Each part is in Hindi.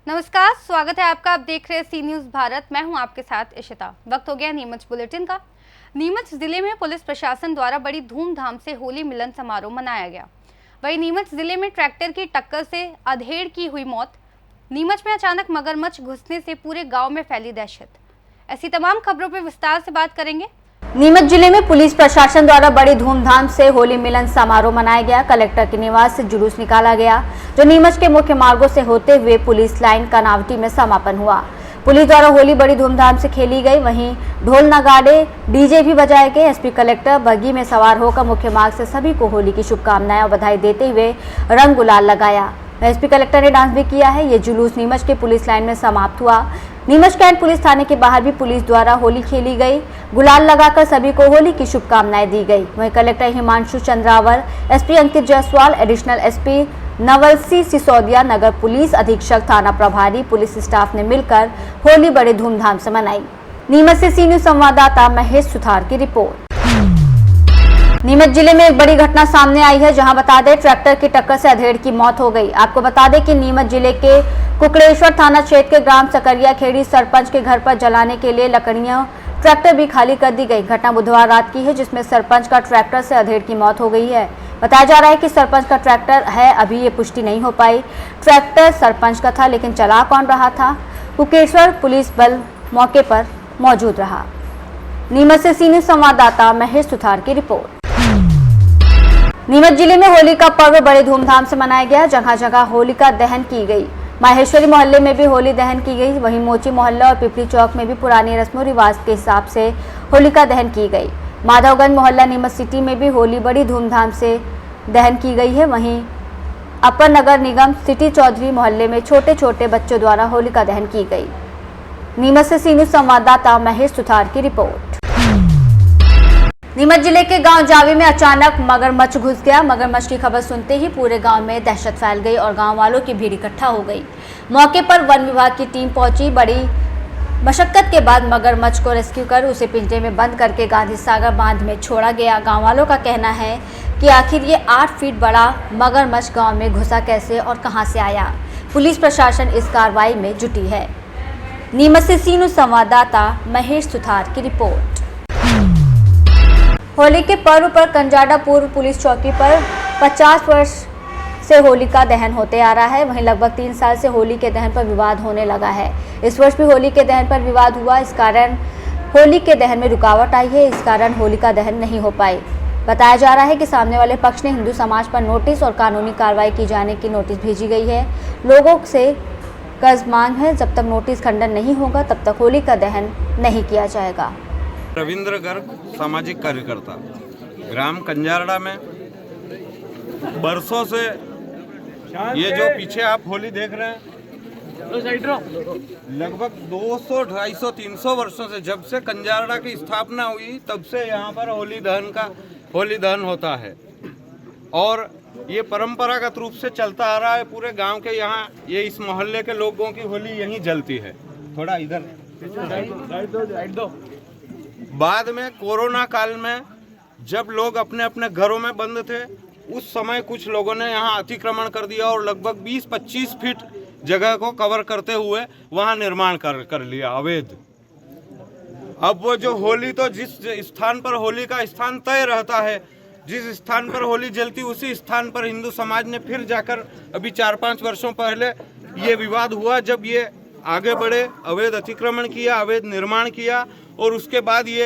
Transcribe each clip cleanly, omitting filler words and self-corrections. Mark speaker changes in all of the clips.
Speaker 1: नमस्कार, स्वागत है आपका। आप देख रहे हैं सी न्यूज़ भारत। मैं हूं आपके साथ इशिता। वक्त हो गया नीमच बुलेटिन का। नीमच जिले में पुलिस प्रशासन द्वारा बड़ी धूमधाम से होली मिलन समारोह मनाया गया। वहीं नीमच जिले में ट्रैक्टर की टक्कर से अधेड़ की हुई मौत। नीमच में अचानक मगरमच्छ घुसने से पूरे गाँव में फैली दहशत। ऐसी तमाम खबरों पर विस्तार से बात करेंगे।
Speaker 2: नीमच जिले में पुलिस प्रशासन द्वारा बड़ी धूमधाम से होली मिलन समारोह मनाया गया। कलेक्टर के निवास से जुलूस निकाला गया जो नीमच के मुख्य मार्गों से होते हुए पुलिस लाइन कनावटी में समापन हुआ। पुलिस द्वारा होली बड़ी धूमधाम से खेली गई। वहीं ढोल नगाड़े डीजे भी बजाए गए। एसपी कलेक्टर बग्गी में सवार होकर मुख्य मार्ग से सभी को होली की शुभकामनाएं और बधाई देते हुए रंग गुलाल लगाया। एसपी कलेक्टर ने डांस भी किया है। ये जुलूस नीमच के पुलिस लाइन में समाप्त हुआ। नीमच कैंट पुलिस थाने के बाहर भी पुलिस द्वारा होली खेली गई। गुलाल लगाकर सभी को होली की शुभकामनाएं दी गई। वहीं कलेक्टर हिमांशु चंद्रावर, एसपी अंकित जायसवाल, एडिशनल एसपी नवल सिसोदिया, नगर पुलिस अधीक्षक, थाना प्रभारी, पुलिस स्टाफ ने मिलकर होली बड़े धूमधाम से मनाई। नीमच से सी न्यूज़ संवाददाता महेश सुथार की रिपोर्ट। नीमच जिले में एक बड़ी घटना सामने आई है, जहां बता दें ट्रैक्टर की टक्कर से अधेड़ की मौत हो गई। आपको बता दें कि नीमच जिले के कुकड़ेश्वर थाना क्षेत्र के ग्राम सकरिया खेड़ी सरपंच के घर पर जलाने के लिए लकड़ियां ट्रैक्टर भी खाली कर दी गई। घटना बुधवार रात की है, जिसमें सरपंच का ट्रैक्टर से अधेड़ की मौत हो गई है। बताया जा रहा है कि सरपंच का ट्रैक्टर है, अभी ये पुष्टि नहीं हो पाई। ट्रैक्टर सरपंच का था, लेकिन चला कौन रहा था? कुकड़ेश्वर पुलिस बल मौके पर मौजूद रहा। नीमच से सी न्यूज़ संवाददाता महेश सुथार की रिपोर्ट। नीमच जिले में होली का पर्व बड़े धूमधाम से मनाया गया। जगह जगह होलिका दहन की गई। माहेश्वरी मोहल्ले में भी होली दहन की गई। वहीं मोची मोहल्ला और पिपली चौक में भी पुरानी रस्मों रिवाज के हिसाब से होलिका दहन की गई। माधवगंज मोहल्ला नीमच सिटी में भी होली बड़ी धूमधाम से दहन की गई है। वहीं अपर नगर निगम सिटी चौधरी मोहल्ले में छोटे छोटे बच्चों द्वारा होलिका दहन की गई। नीमच से सी न्यूज़ संवाददाता महेश सुथार की रिपोर्ट। नीमच जिले के गांव जावी में अचानक मगरमच्छ घुस गया। मगरमच्छ की खबर सुनते ही पूरे गांव में दहशत फैल गई और गांव वालों की भीड़ इकट्ठा हो गई। मौके पर वन विभाग की टीम पहुंची। बड़ी मशक्कत के बाद मगरमच्छ को रेस्क्यू कर उसे पिंजरे में बंद करके गांधी सागर बांध में छोड़ा गया। गांव वालों का कहना है कि आखिर ये 8 फीट बड़ा मगरमच्छ गाँव में घुसा कैसे और कहाँ से आया। पुलिस प्रशासन इस कार्रवाई में जुटी है। नीमच से सी न्यूज़ संवाददाता महेश सुथार की रिपोर्ट। होली के पर्व पर कंजाडा पूर्व पुलिस चौकी पर 50 वर्ष से होली का दहन होते आ रहा है। वहीं लगभग 3 साल से होली के दहन पर विवाद होने लगा है। इस वर्ष भी होली के दहन पर विवाद हुआ। इस कारण होली के दहन में रुकावट आई है। इस कारण होली का दहन नहीं हो पाई। बताया जा रहा है कि सामने वाले पक्ष ने हिंदू समाज पर नोटिस और कानूनी कार्रवाई की जाने की नोटिस भेजी गई है। लोगों से कर्ज मांग है, जब तक नोटिस खंडन नहीं होगा तब तक होली का दहन नहीं किया जाएगा।
Speaker 3: रविंद्र गर्ग, सामाजिक कार्यकर्ता, ग्राम कंजारड़ा में बरसों से ये जो पीछे आप होली देख रहे हैं, लगभग 200, 250, 300 वर्षों से, जब से कंजारड़ा की स्थापना हुई तब से यहाँ पर होली दहन होता है और ये परंपरागत रूप से चलता आ रहा है। पूरे गांव के यहाँ ये इस मोहल्ले के लोगों की होली यहीं जलती है। थोड़ा इधर साइड दो। बाद में कोरोना काल में जब लोग अपने अपने घरों में बंद थे, उस समय कुछ लोगों ने यहाँ अतिक्रमण कर दिया और लगभग 20-25 फीट जगह को कवर करते हुए वहाँ निर्माण कर लिया अवैध। अब वो जो होली, तो जिस स्थान पर होली का स्थान तय रहता है, जिस स्थान पर होली जलती उसी स्थान पर हिंदू समाज ने फिर जाकर अभी 4-5 वर्षों पहले ये विवाद हुआ, जब ये आगे बढ़े, अवैध अतिक्रमण किया, अवैध निर्माण किया और उसके बाद ये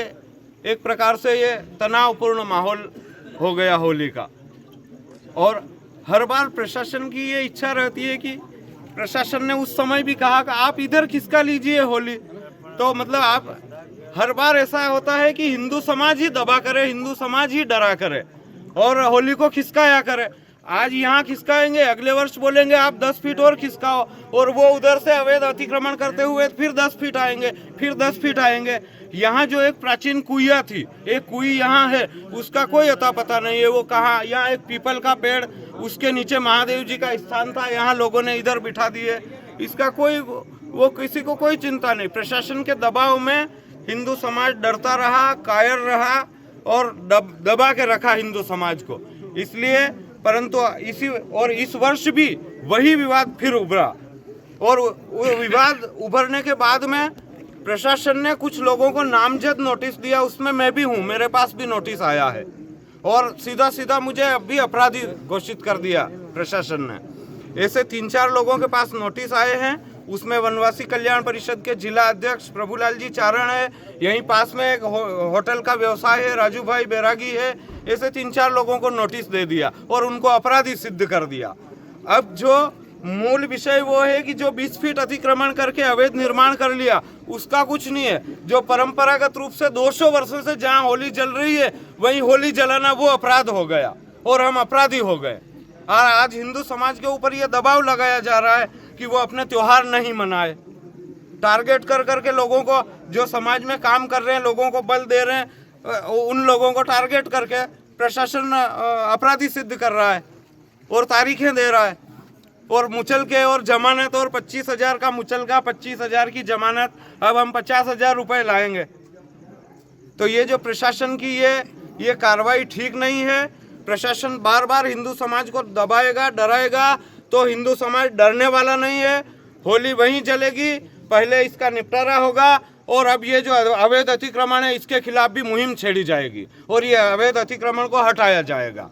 Speaker 3: एक प्रकार से ये तनावपूर्ण माहौल हो गया होली का। और हर बार प्रशासन की ये इच्छा रहती है कि प्रशासन ने उस समय भी कहा कि आप इधर खिसका लीजिए होली, तो मतलब आप हर बार ऐसा होता है कि हिंदू समाज ही दबा करे, हिंदू समाज ही डरा करे और होली को खिसकाया करे। आज यहाँ खिसकाएंगे, अगले वर्ष बोलेंगे आप 10 फीट और खिसकाओ, और वो उधर से अवैध अतिक्रमण करते हुए फिर 10 फीट आएंगे, फिर 10 फीट आएंगे। यहाँ जो एक प्राचीन कुइया थी, एक कुई यहाँ है, उसका कोई अता पता नहीं है वो कहाँ। यहाँ एक पीपल का पेड़, उसके नीचे महादेव जी का स्थान था, यहाँ लोगों ने इधर बिठा दिए। इसका कोई वो किसी को कोई चिंता नहीं। प्रशासन के दबाव में हिंदू समाज डरता रहा, कायर रहा और दबा के रखा हिंदू समाज को। इसलिए परंतु इस वर्ष भी वही विवाद फिर उभरा, और वो विवाद उभरने के बाद में प्रशासन ने कुछ लोगों को नामजद नोटिस दिया, उसमें मैं भी हूँ, मेरे पास भी नोटिस आया है, और सीधा सीधा मुझे अभी अपराधी घोषित कर दिया प्रशासन ने। ऐसे 3-4 लोगों के पास नोटिस आए हैं, उसमें वनवासी कल्याण परिषद के जिला अध्यक्ष प्रभुलाल जी चारण है, यहीं पास में एक होटल का व्यवसाय है राजू भाई बैरागी है। ऐसे 3-4 लोगों को नोटिस दे दिया और उनको अपराधी सिद्ध कर दिया। अब जो मूल विषय वो है कि जो 20 फीट अतिक्रमण करके अवैध निर्माण कर लिया उसका कुछ नहीं है। जो परंपरागत रूप से 200 वर्षों से जहाँ होली जल रही है वहीं होली जलाना वो अपराध हो गया और हम अपराधी हो गए। और आज हिंदू समाज के ऊपर ये दबाव लगाया जा रहा है कि वो अपने त्योहार नहीं मनाए। टारगेट कर करके लोगों को, जो समाज में काम कर रहे हैं, लोगों को बल दे रहे हैं, उन लोगों को टारगेट करके प्रशासन अपराधी सिद्ध कर रहा है और तारीखें दे रहा है। और मुचलके और जमानत, और 25,000 का मुचलका, 25,000 की जमानत, अब हम 50,000 रुपये लाएंगे। तो ये जो प्रशासन की ये कार्रवाई ठीक नहीं है। प्रशासन बार बार हिंदू समाज को दबाएगा, डराएगा, तो हिंदू समाज डरने वाला नहीं है। होली वहीं जलेगी, पहले इसका निपटारा होगा, और अब ये जो अवैध अतिक्रमण है इसके खिलाफ भी मुहिम छेड़ी जाएगी और ये अवैध अतिक्रमण को हटाया जाएगा।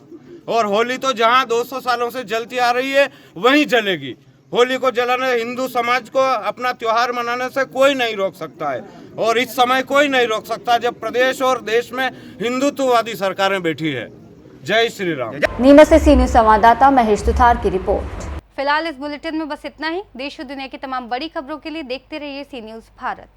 Speaker 3: और होली तो जहाँ 200 सालों से जलती आ रही है वहीं जलेगी। होली को जलाने, हिंदू समाज को अपना त्योहार मनाने से कोई नहीं रोक सकता है, और इस समय कोई नहीं रोक सकता जब प्रदेश और देश में हिंदुत्ववादी सरकारें बैठी है। जय श्री राम।
Speaker 2: नीमच से सी न्यूज संवाददाता महेश तुथार की रिपोर्ट।
Speaker 1: फिलहाल इस बुलेटिन में बस इतना ही। देश और दुनिया की तमाम बड़ी खबरों के लिए देखते रहिए सी न्यूज़ भारत।